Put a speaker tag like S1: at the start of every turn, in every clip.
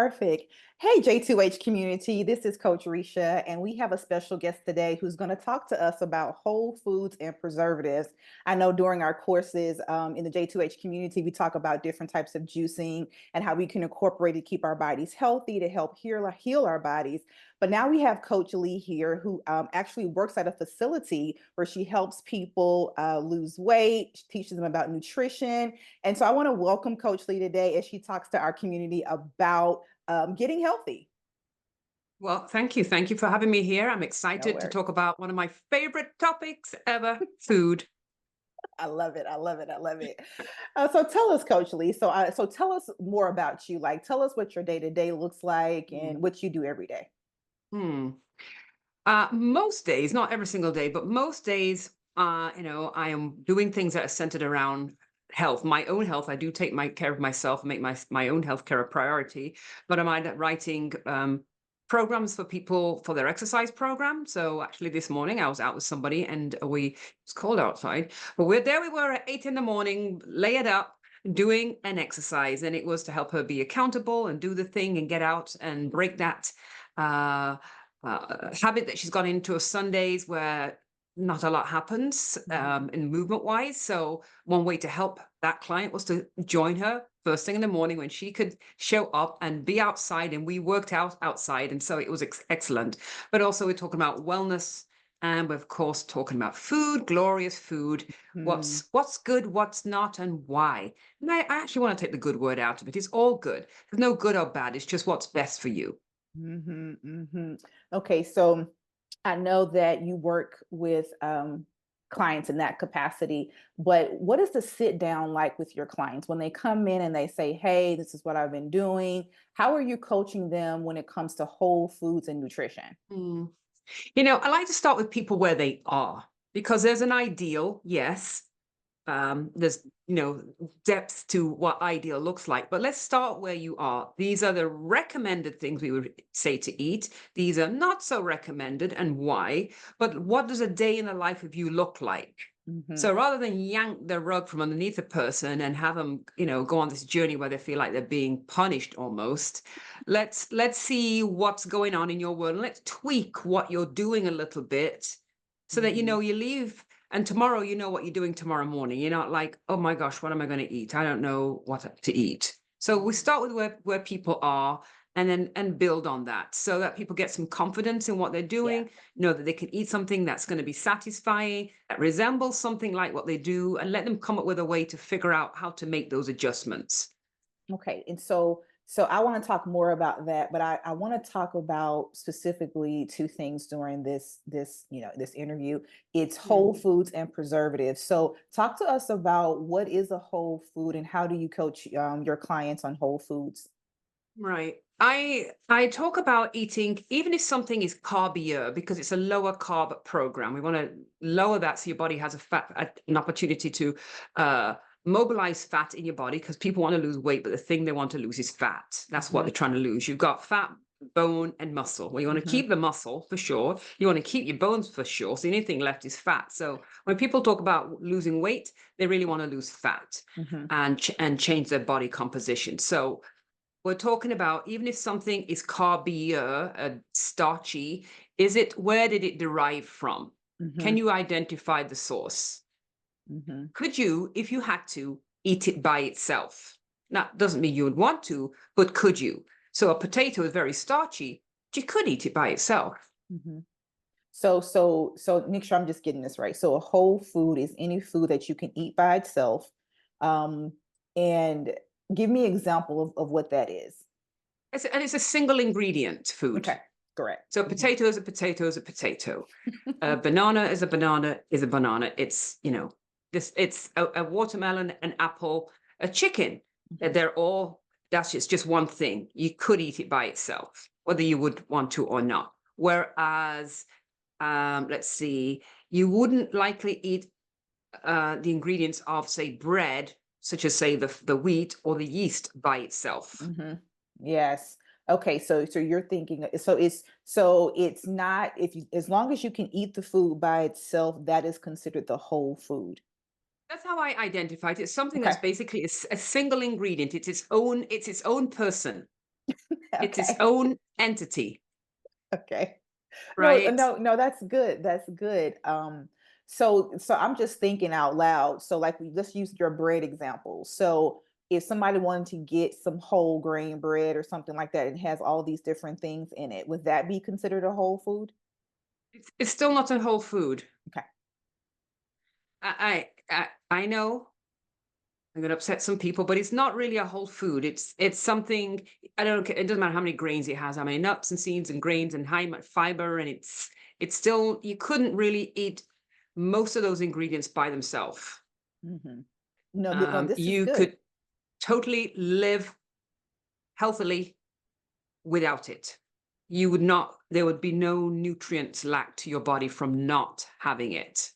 S1: Perfect. Hey, J2H community, this is Coach Risha, and we have a special guest today who's going to talk to us about whole foods and preservatives. I know during our courses in the J2H community, we talk about different types of juicing and how we can incorporate it to keep our bodies healthy, to help heal our bodies. But now we have Coach Lee here who actually works at a facility where she helps people lose weight, teaches them about nutrition. And so I want to welcome Coach Lee today as she talks to our community about getting healthy.
S2: Well, thank you. Thank you for having me here. I'm
S1: No
S2: excited to
S1: worries.
S2: talk about one of my favorite topics ever, food.
S1: I love it. I love it. I love it. So tell us, Coach Lee. So tell us more about you. Like, tell us what your day to day looks like
S2: Mm.
S1: and what you do every day.
S2: Hmm. Most days, not every single day, but most days, I am doing things that are centered around health, my own health. I do take my care of myself and make my own health care a priority. But I'm either writing programs for people for their exercise program. So actually, this morning I was out with somebody, and it's cold outside, but there we were at 8 in the morning, layered up. Doing an exercise, and it was to help her be accountable and do the thing and get out and break that uh, habit that she's got into of Sundays where not a lot happens
S1: Mhm.
S2: in movement wise. So one way to help that client was to join her first thing in the morning when she could show up and be outside, and we worked out outside, and so it was excellent. But also we're talking about wellness, and we're of course talking about food, glorious food.
S1: Mhm.
S2: What's good, what's not, and why. And I actually want to take the good word out of it. It's all good. There's no good or bad. It's just what's best for you.
S1: Mhm. Mhm. Okay, so I know that you work with clients in that capacity, but what is the sit down like with your clients when they come in and they say, "Hey, this is what I've been doing"? How are you coaching them when it comes to whole foods and nutrition?
S2: Mm. I like to start with people where they are because there's an ideal, yes. There's, depth to what ideal looks like. But let's start where you are. These are the recommended things we would say to eat. These are not so recommended, and why. But what does a day in the life of you look like?
S1: Mhm.
S2: So rather than yank the rug from underneath a person and have them, go on this journey where they feel like they're being punished almost, let's see what's going on in your world. And let's tweak what you're doing a little bit so that
S1: Mhm.
S2: you leave and tomorrow you know what you're doing tomorrow morning. You're not like, oh my gosh, what am I going to eat? I don't know what to eat. So we
S1: Mhm.
S2: start with where people are and build on that so that people get some confidence in what they're
S1: Yeah.
S2: doing, know that they can eat something that's going to be satisfying, that resembles something like what they do, and let them come up with a way to figure out how to make those adjustments.
S1: Okay. And so I want to talk more about that, but I want to talk about specifically two things during this interview. It's whole
S2: Mm.
S1: foods and preservatives. So talk to us about what is a whole food and how do you coach your clients on whole foods?
S2: Right. I talk about eating, even if something is carbier, because it's a lower carb program. We want to lower that so your body has an opportunity to uh, mobilize fat in your body because people want to lose weight, but the thing they want to lose is fat. That's what
S1: Hmm.
S2: they're trying to lose. You've got fat, bone, and muscle. Well, you want to
S1: Hmm.
S2: keep the muscle for sure. You want to keep your bones for sure. So anything left is fat. So when people talk about losing weight, they really want to lose fat
S1: Hmm.
S2: and change their body composition. So we're talking about even if something is carbier, starchy, where did it derive from? Can
S1: Hmm.
S2: you identify the source?
S1: Hmm.
S2: Could you, if you had to, eat it by itself? Now, doesn't mean you would want to, but could you? So a potato is very starchy, but you could eat it by itself.
S1: Hmm. So make sure I'm just getting this right. So a whole food is any food that you can eat by itself. Um, and give me an example of what that is.
S2: And it's a single ingredient food.
S1: Okay, correct.
S2: So
S1: Mhm.
S2: potato is a potato is a potato. A banana is a banana is a banana. It's a watermelon, an apple, a chicken.
S1: Mhm.
S2: They're all that's just one thing. You could eat it by itself, whether you would want to or not. Whereas, let's see, you wouldn't likely eat the ingredients of, say, bread, such as say the wheat or the yeast by itself.
S1: Mhm. Yes. Okay, so you're thinking so it's not if you as long as you can eat the food by itself, that is considered the whole food.
S2: That's how I identify it. It's something
S1: Okay.
S2: that's basically a single ingredient. It's its own person. It's its
S1: Okay.
S2: own entity,
S1: Okay. No,
S2: right?
S1: no, that's good. That's good. So I'm just thinking out loud. So like we just use your bread example. So if somebody wanted to get some whole grain bread or something like that, and has all these different things in it, would that be considered a whole food?
S2: It's still not a whole food.
S1: Okay.
S2: I know I'm gonna upset some people, but it's not really a whole food. It's something I don't care. It doesn't matter how many grains it has, how many nuts and seeds and grains and how much fiber, and it's still you couldn't really eat most of those ingredients by themselves.
S1: Hmm. No, no, this is
S2: You
S1: good.
S2: could totally live healthily without it. You would not. There would be no nutrients lacked to your body from not having it.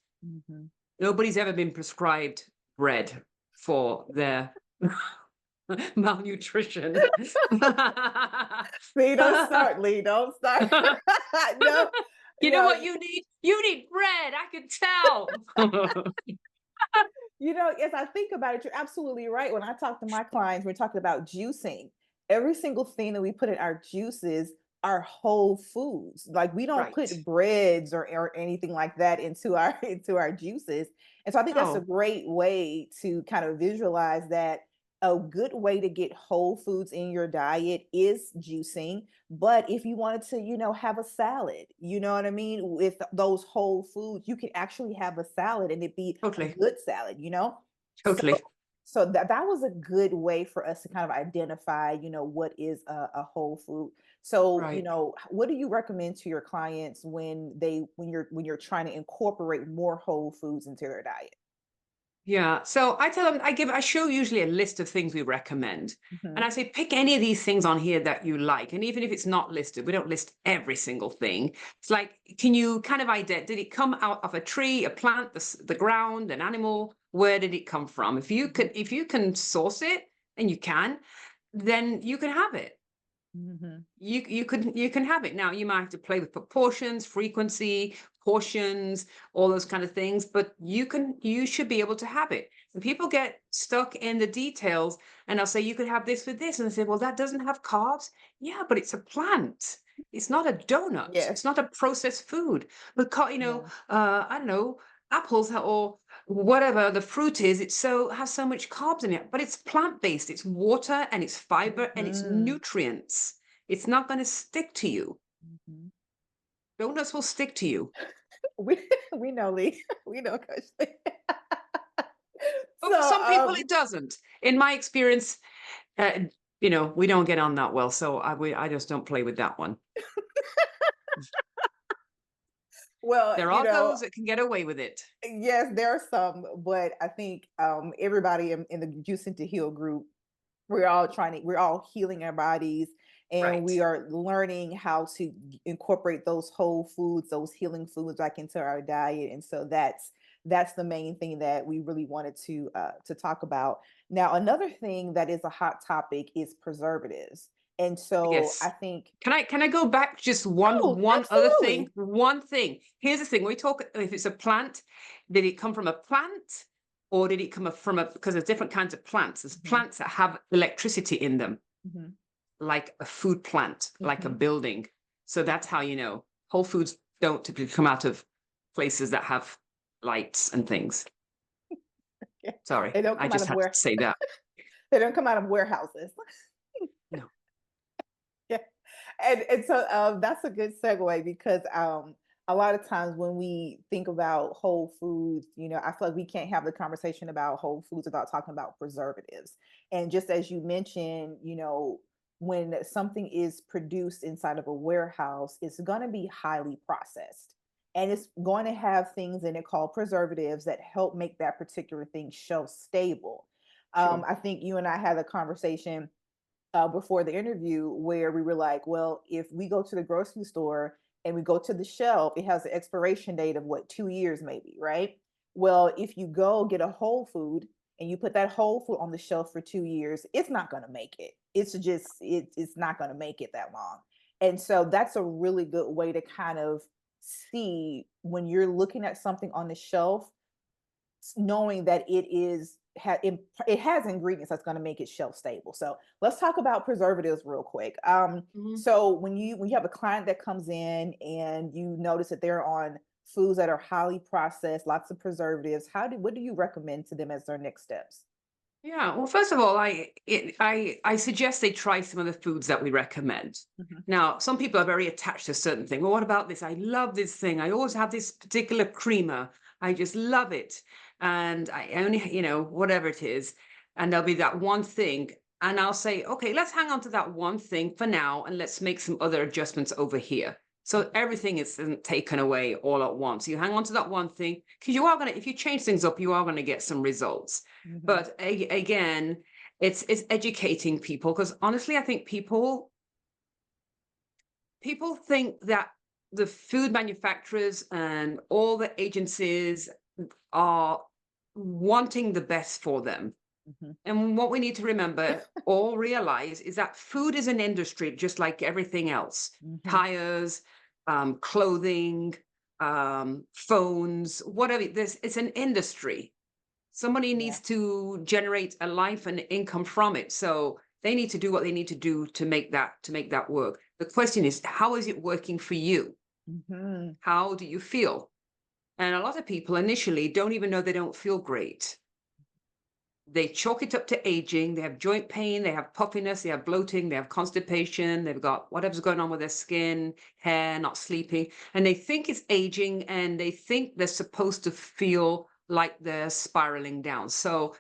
S1: Hmm.
S2: Nobody's ever been prescribed bread for their malnutrition.
S1: Lee, don't start, Lee. Don't start. No,
S2: You know
S1: no.
S2: what you need? You need bread, I can tell.
S1: As I think about it, you're absolutely right. When I talk to my clients, we're talking about juicing. Every single thing that we put in our juices are whole foods. Like we don't
S2: Right.
S1: put breads or anything like that into our into our juices. And so I think that's a
S2: No,
S1: great way to kind of visualize that a good way to get whole foods in your diet is juicing. But if you wanted to, have a salad, you know what I mean? With those whole foods, you could actually have a salad and it be a
S2: totally,
S1: good salad. So
S2: totally.
S1: so that was a good way for us to kind of identify, what is a whole food. So,
S2: Right.
S1: what do you recommend to your clients when you're trying to incorporate more whole foods into their diet?
S2: Yeah. So I tell them, I show usually a list of things we recommend. And
S1: Hmm.
S2: I say, pick any of these things on here that you like. And even if it's not listed, we don't list every single thing. It's like, can you kind of did it come out of a tree, a plant, the ground, an animal? Where did it come from? If you can source it, and you can, then you can have it.
S1: Hmm.
S2: You can have it. Now you might have to play with proportions, frequency, portions, all those kind of things, but you should be able to have it. And people get stuck in the details, and I'll say you could have this with this, and they say, well, that doesn't have carbs. Yeah, but it's a plant. It's not a donut.
S1: Yes.
S2: It's not a processed food. But
S1: Yeah.
S2: I don't know, apples or whatever the fruit is, it so has so much carbs in it, but it's plant based. It's water and it's fiber and it's
S1: Hmm.
S2: nutrients. It's not going to stick to you.
S1: Hmm.
S2: Donuts will stick to you.
S1: We we know, Lee. We know, Coach Lee.
S2: But
S1: So,
S2: for some people, it doesn't. In my experience, uh, we don't get on that well. So I just don't play with that one.
S1: well,
S2: There are those that can get away with it.
S1: yes, there are some, but I think everybody in the Juicing to Heal group, we're all healing our bodies, and
S2: Right.
S1: we are learning how to incorporate those whole foods, those healing foods back into our diet. And so that's the main thing that we really wanted to talk about. Now, another thing that is a hot topic is preservatives. And so I
S2: Yes.
S1: think,
S2: Can I go back just
S1: oh,
S2: one other thing?
S1: absolutely.
S2: One thing. Here's the thing. We talk if it's a plant, did it come from a plant or did it come from a because there's different kinds of plants. There's
S1: Hmm.
S2: plants that have electricity in them,
S1: Hmm.
S2: like a food plant, like a
S1: Hmm.
S2: building. So that's how you know. Whole foods don't typically come out of places that have lights and things.
S1: Yeah.
S2: Sorry,
S1: They don't
S2: I
S1: come out
S2: just
S1: of
S2: have to say that.
S1: they don't come out of warehouses.
S2: No.
S1: Yeah. And so that's a good segue because a lot of times when we think about whole foods, I feel like we can't have the conversation about whole foods without talking about preservatives. And just as you mentioned, when something is produced inside of a warehouse, it's going to be highly processed. And it's going to have things in it called preservatives that help make that particular thing shelf stable.
S2: Sure.
S1: I think you and I had a conversation before the interview where we were like, well, if we go to the grocery store and we go to the shelf, it has an expiration date of what, 2 years maybe, right? Well, if you go get a whole food and you put that whole food on the shelf for 2 years, it's not going to make it. It's not going to make it that long. And so that's a really good way to kind of see when you're looking at something on the shelf, knowing that it is it has ingredients that's going to make it shelf stable. So let's talk about preservatives real quick.
S2: Mhm.
S1: So when you have a client that comes in and you notice that they're on foods that are highly processed, lots of preservatives, what do you recommend to them as their next steps?
S2: Yeah. Well, first of all, I suggest they try some of the foods that we recommend.
S1: Mhm.
S2: Now, some people are very attached to a certain thing. Well, what about this? I love this thing. I always have this particular creamer. I just love it. And I only, whatever it is. And there'll be that one thing. And I'll say, okay, let's hang on to that one thing for now and let's make some other adjustments over here. So everything isn't taken away all at once. You hang on to that one thing because you are going to, if you change things up, you are going to get some results.
S1: Mhm.
S2: But again, it's educating people because honestly, I think people think that the food manufacturers and all the agencies are wanting the best for them.
S1: Mhm.
S2: And what we need to remember or realize is that food is an industry just like everything else.
S1: Mhm.
S2: Tires, clothing, phones, whatever. It's an industry. Somebody
S1: Yeah.
S2: needs to generate a life and income from it. So they need to do what they need to do to make that work. The question is, how is it working for you?
S1: Mhm.
S2: How do you feel? And a lot of people initially don't even know they don't feel great. They chalk it up to aging. They have joint pain, they have puffiness, they have bloating, they have constipation, they've got whatever's going on with their skin, hair, not sleeping. And they think it's aging and they think they're supposed to feel like they're spiraling down. So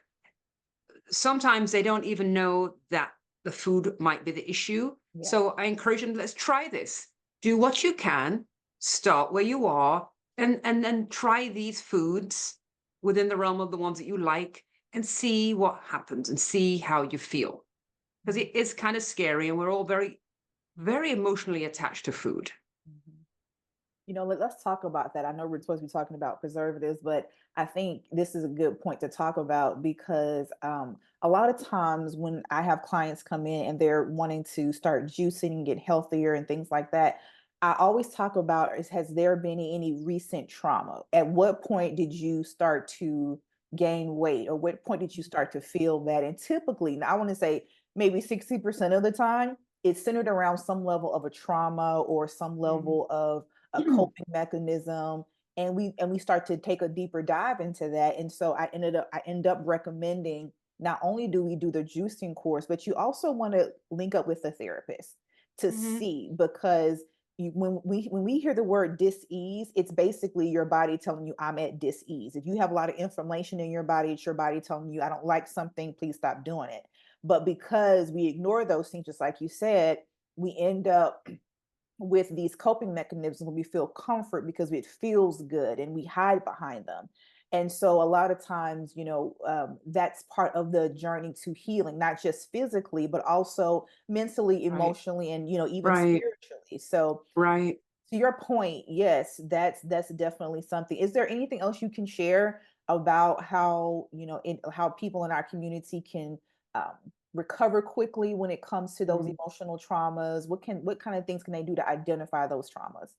S2: sometimes they don't even know that the food might be the issue.
S1: Yeah.
S2: So I encourage them, let's try this. Do what you can, start where you are, and then try these foods within the realm of the ones that you like and see what happens and see how you feel. Because
S1: Mhm.
S2: it is kind of scary and we're all very, very emotionally attached to food.
S1: Mhm. Let's talk about that. I know we're supposed to be talking about preservatives, but I think this is a good point to talk about because a lot of times when I have clients come in and they're wanting to start juicing and get healthier and things like that, I always talk about has there been any recent trauma? At what point did you start to gain weight, or what point did you start to feel that? And typically, now I want to say maybe 60% of the time, it's centered around some level of a trauma or some
S2: Mhm.
S1: level of a coping mechanism, and we start to take a deeper dive into that. And so I end up recommending, not only do we do the juicing course, but you also want to link up with a therapist to
S2: Mhm.
S1: see, because when we hear the word dis-ease, it's basically your body telling you I'm at dis-ease. If you have a lot of inflammation in your body, it's your body telling you I don't like something, please stop doing it. But because we ignore those things, just like you said, we end up with these coping mechanisms when we feel comfort because it feels good and we hide behind them. And so a lot of times, that's part of the journey to healing, not just physically, but also mentally,
S2: Right.
S1: emotionally, and even
S2: Right.
S1: spiritually. So
S2: Right.
S1: to your point, yes, that's definitely something. Is there anything else you can share about how people in our community can recover quickly when it comes to those
S2: Mm.
S1: emotional traumas? What kind of things can they do to identify those traumas?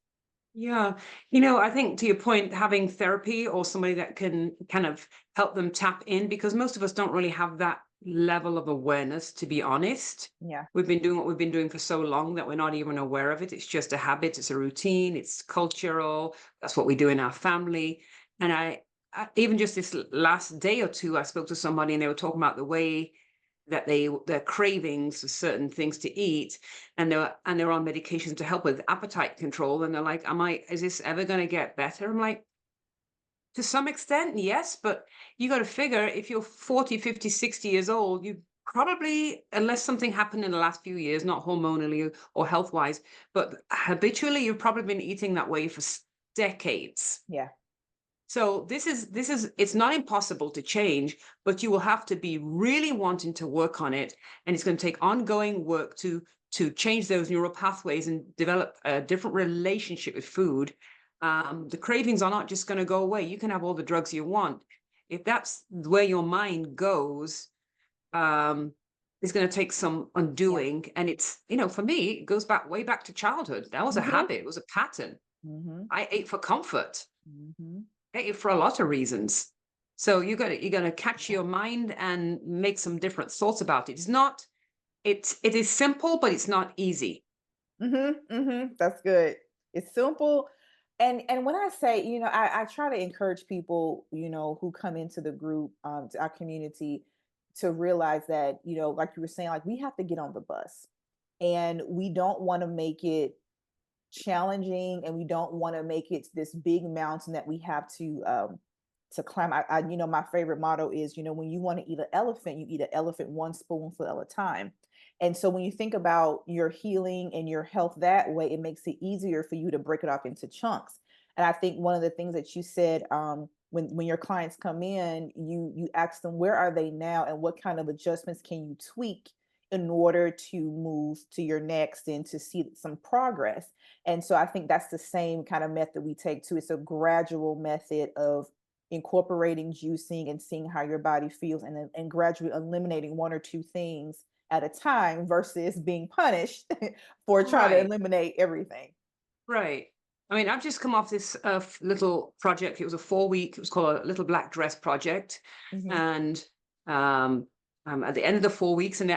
S2: Yeah. I think to your point, having therapy or somebody that can kind of help them tap in, because most of us don't really have that level of awareness, to be honest.
S1: Yeah.
S2: We've been doing what we've been doing for so long that we're not even aware of it. It's just a habit, it's a routine, it's cultural. That's what we do in our family. And even just this last day or two, I spoke to somebody and they were talking about the way that their cravings for certain things to eat, and they're on medication to help with appetite control, and they're like, is this ever going to get better? I'm like, to some extent yes, but you got to figure if you're 40, 50, 60 years old, you probably, unless something happened in the last few years, not hormonally or health wise, but habitually you've probably been eating that way for decades.
S1: Yeah.
S2: So this is it's not impossible to change, but you will have to be really wanting to work on it, and it's going to take ongoing work to change those neural pathways and develop a different relationship with food. The cravings are not just going to go away. You can have all the drugs you want. If that's where your mind goes, um, it's going to take some
S1: Yeah.
S2: undoing. And it's, for me, it goes back way back to childhood. That was a
S1: Mhm.
S2: habit. It was a pattern.
S1: Mhm.
S2: I ate for comfort.
S1: Mhm.
S2: For a lot of reasons. So you got to catch your mind and make some different thoughts about it. It's not it is simple, but it's not easy.
S1: That's good. It's simple. And when I say, I try to encourage people, who come into the group, to our community, to realize that, like you were saying, like we have to get on the bus. And we don't want to make it challenging, and we don't want to make it this big mountain that we have to climb. My favorite motto is, when you want to eat an elephant, you eat an elephant one spoonful at a time. And so when you think about your healing and your health that way, it makes it easier for you to break it up into chunks. And I think one of the things that you said, when your clients come in, you ask them, where are they now, and what kind of adjustments can you tweak in order to move to your next and to see some progress. And so I think that's the same kind of method we take too. It's a gradual method of incorporating juicing and seeing how your body feels, and then and gradually eliminating one or two things at a time versus being punished for trying to
S2: Right.
S1: eliminate everything.
S2: Right. I mean, I've just come off this little project. It was a 4 week. It was called a Little Black Dress Project,
S1: Hmm.
S2: and um, at the end of the 4 weeks, and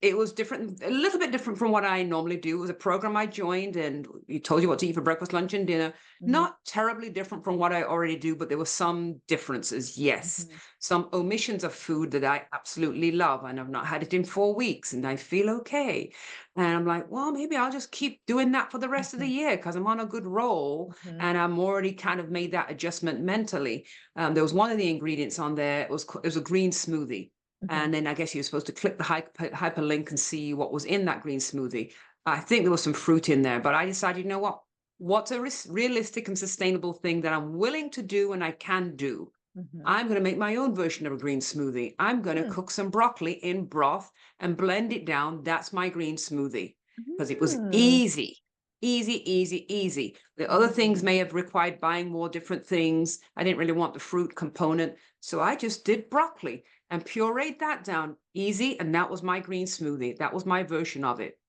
S2: it was different, a little bit different from what I normally do. It was a program I joined, and it told you what to eat for breakfast, lunch, and dinner.
S1: Hmm.
S2: Not terribly different from what I already do, but there were some differences. Yes,
S1: Hmm.
S2: some omissions of food that I absolutely love, and I've not had it in 4 weeks, and I feel okay. And I'm like, well, maybe I'll just keep doing that for the rest of the
S1: Hmm.
S2: year because I'm on a good roll
S1: Hmm.
S2: and I'm already kind of made that adjustment mentally. There was one of the ingredients on there. It was a green smoothie.
S1: Hmm.
S2: And then I guess you're supposed to click the hyperlink and see what was in that green smoothie. I think there was some fruit in there, but I decided, you know what? What's a realistic and sustainable thing that I'm willing to do and I can do?
S1: Hmm.
S2: I'm going to make my own version of a green smoothie. I'm going to
S1: Hmm.
S2: cook some broccoli in broth and blend it down. That's my green smoothie because it was
S1: Hmm.
S2: easy, easy, easy, easy. The other things
S1: Hmm.
S2: may have required buying more different things. I didn't really want the fruit component. So I just did broccoli and pureed that down easy. And that was my green smoothie. That was my version of it.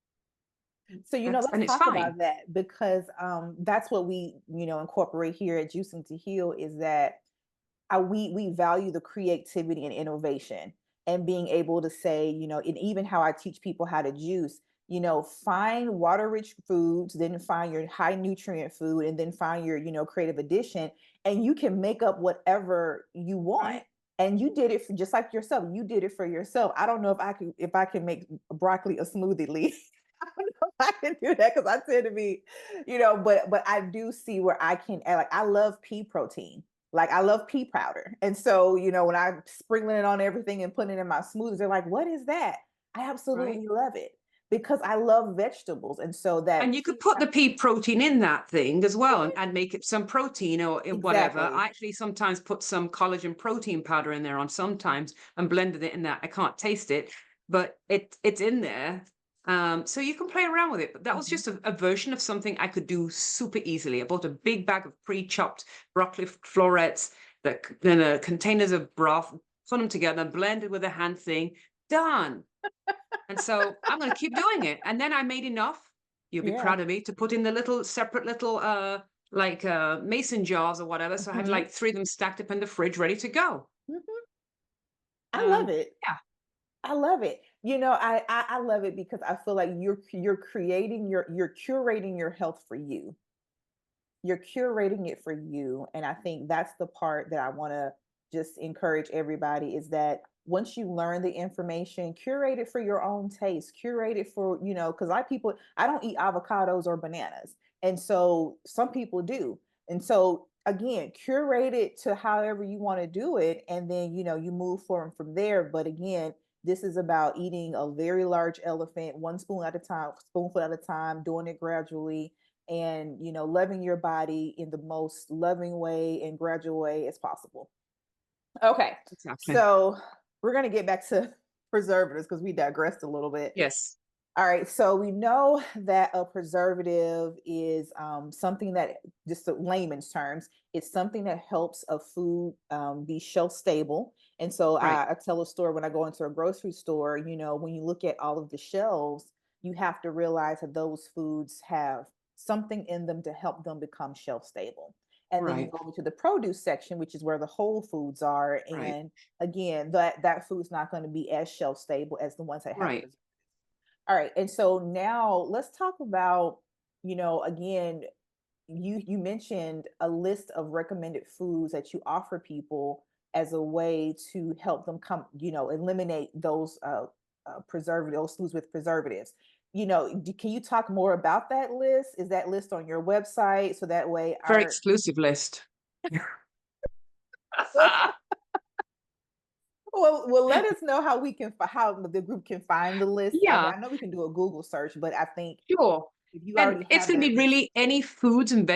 S1: So,
S2: And
S1: let's
S2: it's
S1: talk
S2: fine.
S1: about that, because that's what we, incorporate here at Juicing to Heal, is that we value the creativity and innovation, and being able to say, and even how I teach people how to juice, find water rich foods, then find your high nutrient food, and then find your, creative addition, and you can make up whatever you want.
S2: Right.
S1: And you did it for, just like yourself. You did it for yourself. I don't know if I can make broccoli a smoothie, Lee. I don't know if I can do that, because I tend to be, but I do see where I can add, like I love pea protein. Like I love pea powder. And so, when I'm sprinkling it on everything and putting it in my smoothies, they're like, what is that? I
S2: Right.
S1: absolutely love it because I love vegetables. And so
S2: And
S1: that
S2: you could
S1: pea
S2: put the pea protein in that thing as well
S1: Mhm.
S2: and make it some protein or whatever.
S1: Exactly.
S2: I actually sometimes put some collagen protein powder in there on sometimes and blended it in that. I can't taste it, but it's in there. So you can play around with it. But that was
S1: Mhm.
S2: just a version of something I could do super easily. I bought a big bag of pre-chopped broccoli florets, then containers of broth, put them together, blended with a hand thing, done. And so I'm gonna keep doing it. And then I made enough, you'll be
S1: Yeah.
S2: proud of me, to put in the little separate little like mason jars or whatever. So I had
S1: Mhm.
S2: like three of them stacked up in the fridge ready to go.
S1: Mhm. I love
S2: Um,
S1: it.
S2: yeah,
S1: I love it. I love it because I feel like you're curating your health for you. You're curating it for you, and I think that's the part that I want to just encourage everybody, is that once you learn the information, curate it for your own taste, curate it for, because I don't eat avocados or bananas, and so some people do. And so again, curate it to however you want to do it, and then you move forward from there. But again, this is about eating a very large elephant one spoon at a time, spoonful at a time, doing it gradually, and loving your body in the most loving way and gradual way as possible. Okay,
S2: exactly.
S1: so we're going to get back to preservatives because we digressed a little bit.
S2: Yes,
S1: All right, so we know that a preservative is something that, just the layman's terms, it's something that helps a food be shelf stable. And so
S2: right.
S1: I tell a story when I go into a grocery store. When you look at all of the shelves, you have to realize that those foods have something in them to help them become shelf stable. And then you
S2: Right.
S1: go over to the produce section, which is where the whole foods are.
S2: Right.
S1: And again, that food's not going to be as shelf stable as the ones that have
S2: Right.
S1: preservatives. All right. And so now let's talk about, again, you mentioned a list of recommended foods that you offer people as a way to help them eliminate those those foods with preservatives. Can you talk more about that list? Is that list on your website so that way
S2: Very
S1: our
S2: exclusive list.
S1: well, let us know how how the group can find the list. I mean,
S2: Yeah,
S1: I know we can do a Google search, but I think
S2: sure.
S1: if you
S2: And
S1: already
S2: it's
S1: have
S2: gonna
S1: that
S2: be
S1: list.
S2: really any foods and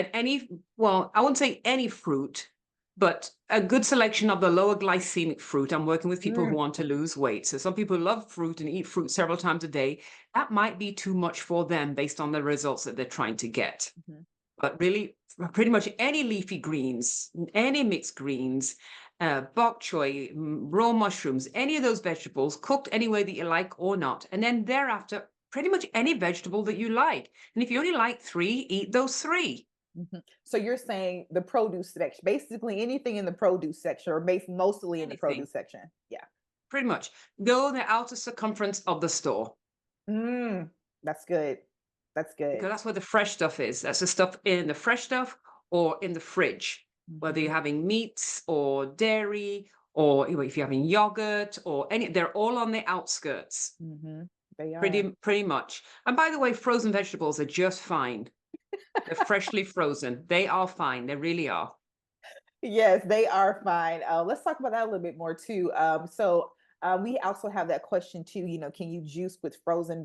S2: well, I wouldn't say any fruit, but a good selection of the lower glycemic fruit. I'm working with people who
S1: Mm,
S2: want to lose weight. So some people love fruit and eat fruit several times a day. That might be too much for them based on the results that they're trying to get.
S1: mhm.
S2: But really, pretty much any leafy greens, any mixed greens, bok choy, raw mushrooms, any of those vegetables, cooked any way that you like or not. And then thereafter, pretty much any vegetable that you like. And if you only like three, eat those three.
S1: Mhm. So you're saying the produce section, basically anything in the produce section, or based mostly in the
S2: Anything,
S1: produce section. Yeah.
S2: pretty much. Go the outer circumference of the store
S1: Mm, that's good. That's good.
S2: because that's where the fresh stuff is. That's the stuff in the fresh stuff or in the fridge, whether you're
S1: Mhm,
S2: having meats or dairy or if you're having yogurt or any, they're all on the outskirts.
S1: mhm. They are.
S2: Pretty much. And by the way, frozen vegetables are just fine. They're freshly frozen. They are fine. They really are.
S1: Yes, they are fine. Let's talk about that a little bit more too. We also have that question too. Can you juice with frozen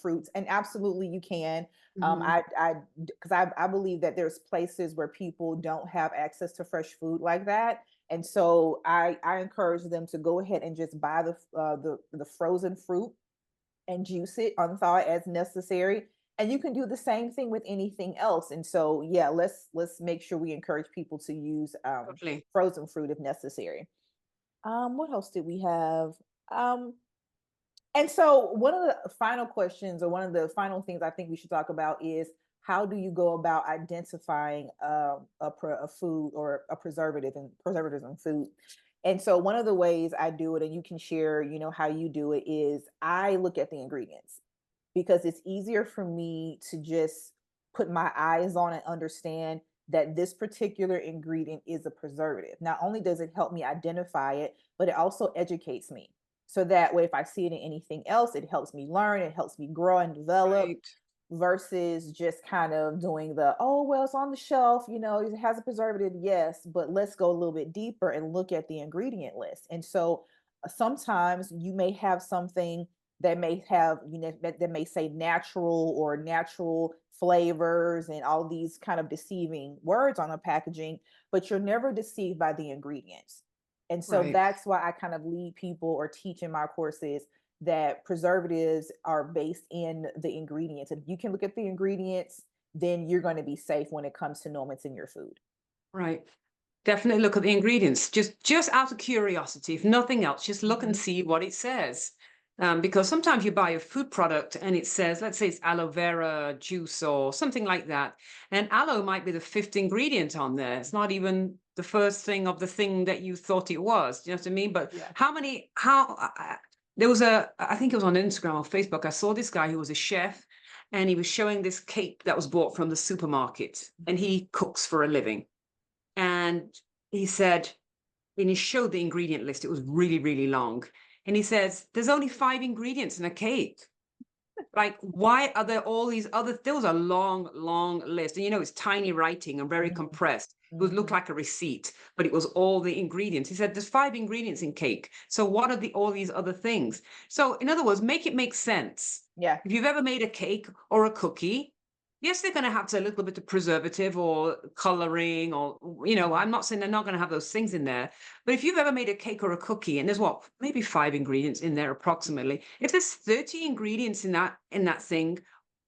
S1: fruits? And absolutely, you can.
S2: Mhm.
S1: Because I believe that there's places where people don't have access to fresh food like that, and so I encourage them to go ahead and just buy the frozen fruit and juice it, unthaw it as necessary. And you can do the same thing with anything else. And so, yeah, let's make sure we encourage people to use
S2: Totally.
S1: frozen fruit if necessary. What else did we have? Um, and so, one of the final questions, or one of the final things I think we should talk about is how do you go about identifying a food or a preservative and preservatives in food? And so, one of the ways I do it, and you can share, how you do it, is I look at the ingredients because it's easier for me to just put my eyes on and understand that this particular ingredient is a preservative. Not only does it help me identify it, but it also educates me. So that way, if I see it in anything else, it helps me learn, it helps me grow and develop
S2: Right.
S1: versus just kind of doing oh, well, it's on the shelf, it has a preservative, yes, but let's go a little bit deeper and look at the ingredient list. And so sometimes you may have something that may have, that may say natural or natural flavors and all these kind of deceiving words on the packaging, but you're never deceived by the ingredients. And so
S2: Right.
S1: that's why I kind of lead people or teach in my courses that preservatives are based in the ingredients. If you can look at the ingredients, then you're going to be safe when it comes to knowing it's in your food.
S2: Right. Definitely look at the ingredients. Just out of curiosity, if nothing else, just look and
S1: Mhm.
S2: see what it says. Because sometimes you buy a food product and it says, let's say it's aloe vera juice or something like that. And aloe might be the fifth ingredient on there. It's not even the first thing of the thing that you thought it was. Do you know what I mean? But
S1: Yeah.
S2: there was I think it was on Instagram or Facebook. I saw this guy who was a chef and he was showing this cake that was bought from the supermarket and
S1: Mhm.
S2: he cooks for a living. And he said, and he showed the ingredient list. It was really, really long. And he says, there's only five ingredients in a cake. Like, why are there all these other? There was a long, long list. And it's tiny writing and very
S1: Mhm.
S2: compressed. It would look
S1: Mhm.
S2: like a receipt, but it was all the ingredients. He said, there's five ingredients in cake. So what are all these other things? So in other words, make it make sense.
S1: Yeah.
S2: If you've ever made a cake or a cookie, yes, they're going to have a little bit of preservative or coloring or,
S1: Mhm.
S2: I'm not saying they're not going to have those things in there. But if you've ever made a cake or a cookie and there's maybe five ingredients in there approximately. If there's 30 ingredients in that thing,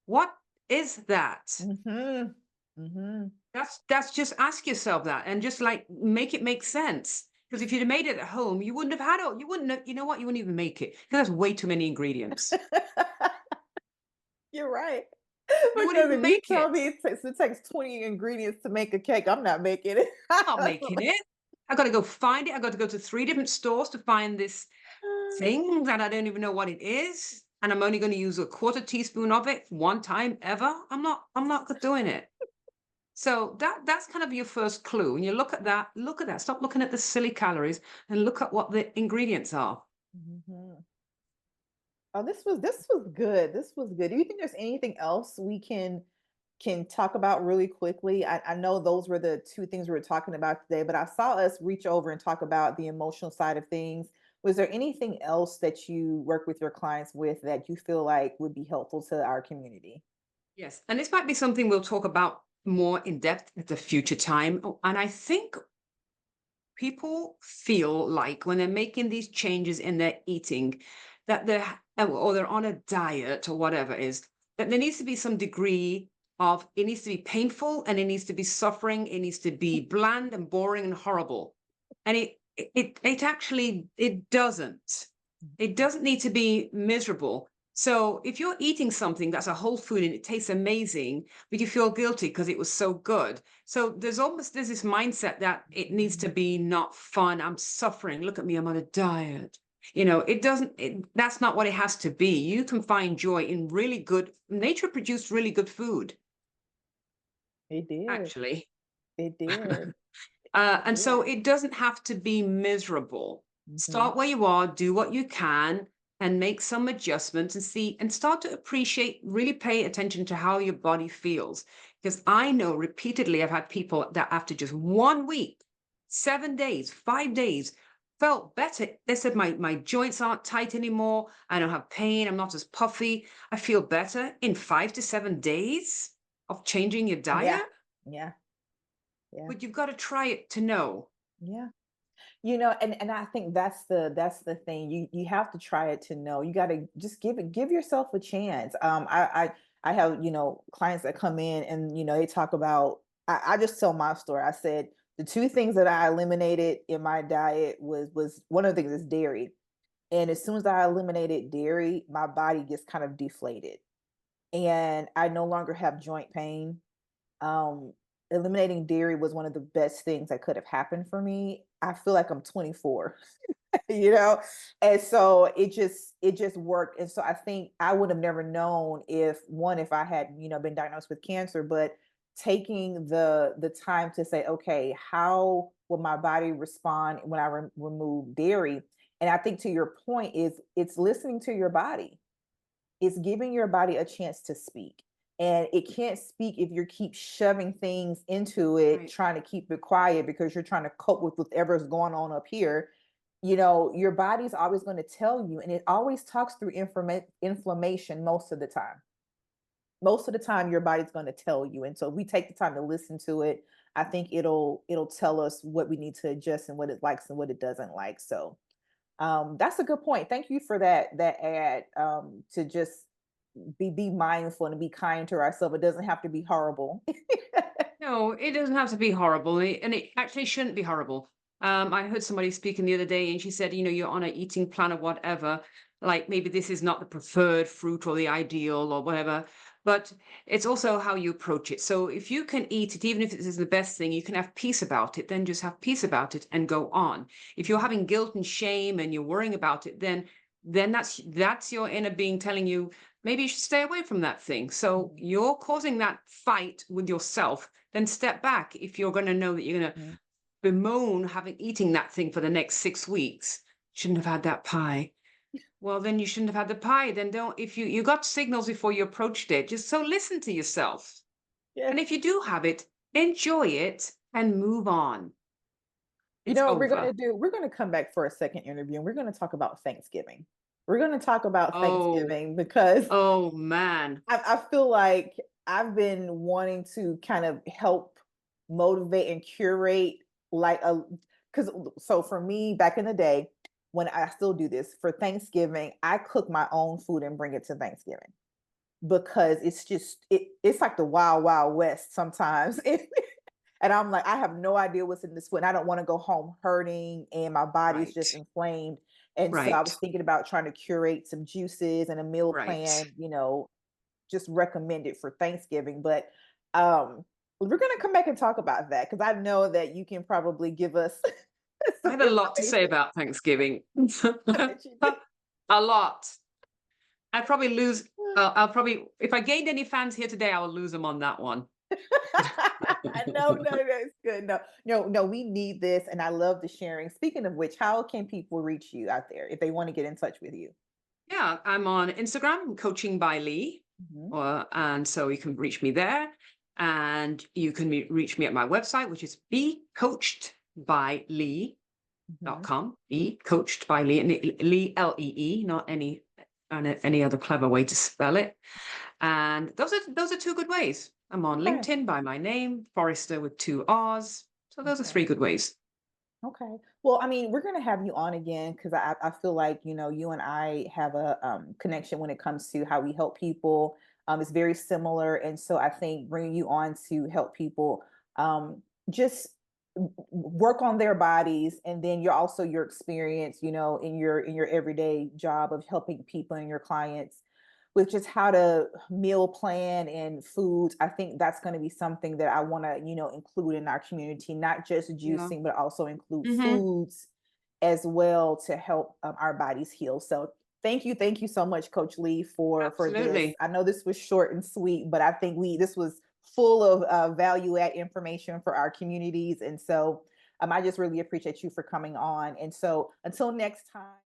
S2: what is that?
S1: Mhm. Mhm.
S2: That's just ask yourself that and just like make it make sense. Because if you'd have made it at home, you wouldn't have had it. You wouldn't have, you know what? You wouldn't even make it because there's way too many ingredients.
S1: You're right.
S2: You wouldn't
S1: Because
S2: even
S1: if you
S2: make
S1: tell
S2: it.
S1: me it takes 20 ingredients to make a cake, I'm not making it.
S2: Not making it. I got to go find it. I got to go to 3 different stores to find this thing that I don't even know what it is, and I'm only going to use a quarter teaspoon of it one time ever. I'm not doing it. So that's kind of your first clue. When you look at that. Stop looking at the silly calories and look at what the ingredients are.
S1: Mhm. Oh, this was good. This was good. Do you think there's anything else we can talk about really quickly? I know those were the two things we were talking about today, but I saw us reach over and talk about the emotional side of things. Was there anything else that you work with your clients with that you feel like would be helpful to our community?
S2: Yes, and this might be something we'll talk about more in depth at a future time. Oh, and I think people feel like when they're making these changes in their eating that or they're on a diet or whatever it is, that there needs to be some degree of, it needs to be painful, and it needs to be suffering, it needs to be bland and boring and horrible. And it actually, it doesn't need to be miserable. So if you're eating something that's a whole food and it tastes amazing, but you feel guilty because it was so good, so there's this mindset that it needs to
S1: Mhm.
S2: be not fun. I'm suffering. Look at me. I'm on a diet. It doesn't, that's not what it has to be. You can find joy in really good, nature produced really good food,
S1: It did.
S2: actually.
S1: It did. It
S2: And so
S1: did.
S2: it doesn't have to be miserable.
S1: Mhm.
S2: Start where you are, do what you can, and make some adjustments and see and start to appreciate, really pay attention to how your body feels. Because I know repeatedly I've had people that after just 1 week, 7 days, 5 days, felt better. They said, my joints aren't tight anymore. I don't have pain. I'm not as puffy. I feel better in 5 to 7 days of changing your
S1: Yeah.
S2: diet.
S1: Yeah. Yeah.
S2: But you've got to try it to know.
S1: Yeah. And I think that's the thing. You have to try it to know. You got to just give yourself a chance. I have, clients that come in and they talk about I just tell my story. I said the two things that I eliminated in my diet was one of the things is dairy. And as soon as I eliminated dairy, my body gets kind of deflated. And I no longer have joint pain. um, Eliminating dairy was one of the best things that could have happened for me. I feel like I'm 24, you know? And so it just worked. And so I think I would have never known if I had, been diagnosed with cancer, but taking the time to say, okay, how will my body respond when I remove dairy? And I think to your point is it's listening to your body. It's giving your body a chance to speak. And it can't speak if you keep shoving things into it,
S2: Right.
S1: trying to keep it quiet because you're trying to cope with whatever's going on up here. Your body's always going to tell you, and it always talks through inflammation most of the time. Most of the time, your body's going to tell you. And so if we take the time to listen to it, I think it'll tell us what we need to adjust and what it likes and what it doesn't like. So that's a good point. Thank you for that ad, to just be mindful and be kind to ourselves. It doesn't have to be horrible.
S2: No, it doesn't have to be horrible, and it actually shouldn't be horrible. I heard somebody speaking the other day, and she said, you're on an eating plan or whatever. Like maybe this is not the preferred fruit or the ideal or whatever, but it's also how you approach it. So if you can eat it, even if it is the best thing, you can have peace about it. Then just have peace about it and go on. If you're having guilt and shame and you're worrying about it, then that's your inner being telling you maybe you should stay away from that thing. So
S1: Mhm,
S2: you're causing that fight with yourself, then step back. If you're going to know that you're going to
S1: mhm.
S2: bemoan having eating that thing for the next 6 weeks, shouldn't have had that pie. Well, then you shouldn't have had the pie. Then don't, if you got signals before you approached it, just so listen to yourself.
S1: Yeah.
S2: And if you do have it, enjoy it and move on.
S1: You
S2: It's
S1: know what we're
S2: over.
S1: gonna do? We're gonna come back for a second interview and we're gonna talk about Thanksgiving. We're gonna talk about
S2: Oh,
S1: Thanksgiving because
S2: oh man.
S1: I feel like I've been wanting to kind of help motivate and curate like a because so for me back in the day when I still do this for Thanksgiving, I cook my own food and bring it to Thanksgiving because it's like the wild wild west sometimes. And I'm like, I have no idea what's in this food. And I don't want to go home hurting and my body's
S2: Right.
S1: just inflamed. And so I was
S2: Right.
S1: thinking about trying to curate some juices and a meal
S2: Right.
S1: plan, just recommended for Thanksgiving. But um, we're gonna come back and talk about that because I know that you can probably give us
S2: I
S1: some
S2: have a lot to say
S1: information.
S2: about Thanksgiving.
S1: I bet you do.
S2: A lot. I probably lose. I'll probably, if I gained any fans here today, I will lose them on that one.
S1: No, no, that's good. No, no, no, we need this, and I love the sharing. Speaking of which, how can people reach you out there if they want to get in touch with you?
S2: Yeah, I'm on Instagram, coaching by Lee,
S1: Mhm,
S2: and so you can reach me there, and you can reach me at my website, which is
S1: mhm.
S2: becoachedbylee.com. Be coached by Lee, and Lee Lee, not any other clever way to spell it. And those are two good ways. I'm on
S1: Okay,
S2: LinkedIn by my name, Forrester with two R's. So those are
S1: okay.
S2: three good ways.
S1: Okay. Well, I mean, we're going to have you on again because I feel like, you and I have a connection when it comes to how we help people. It's very similar. And so I think bringing you on to help people just work on their bodies. And then you're also your experience, in your everyday job of helping people and your clients with just how to meal plan and foods. I think that's going to be something that I want to, include in our community, not just
S2: Yeah.
S1: juicing, but also include
S2: Hmm.
S1: foods as well to help our bodies heal. So thank you so much, Coach Lee, for this.
S2: Absolutely.
S1: I know this was short and sweet, but I think we this was full of value add information for our communities. And so I just really appreciate you for coming on. And so until next time.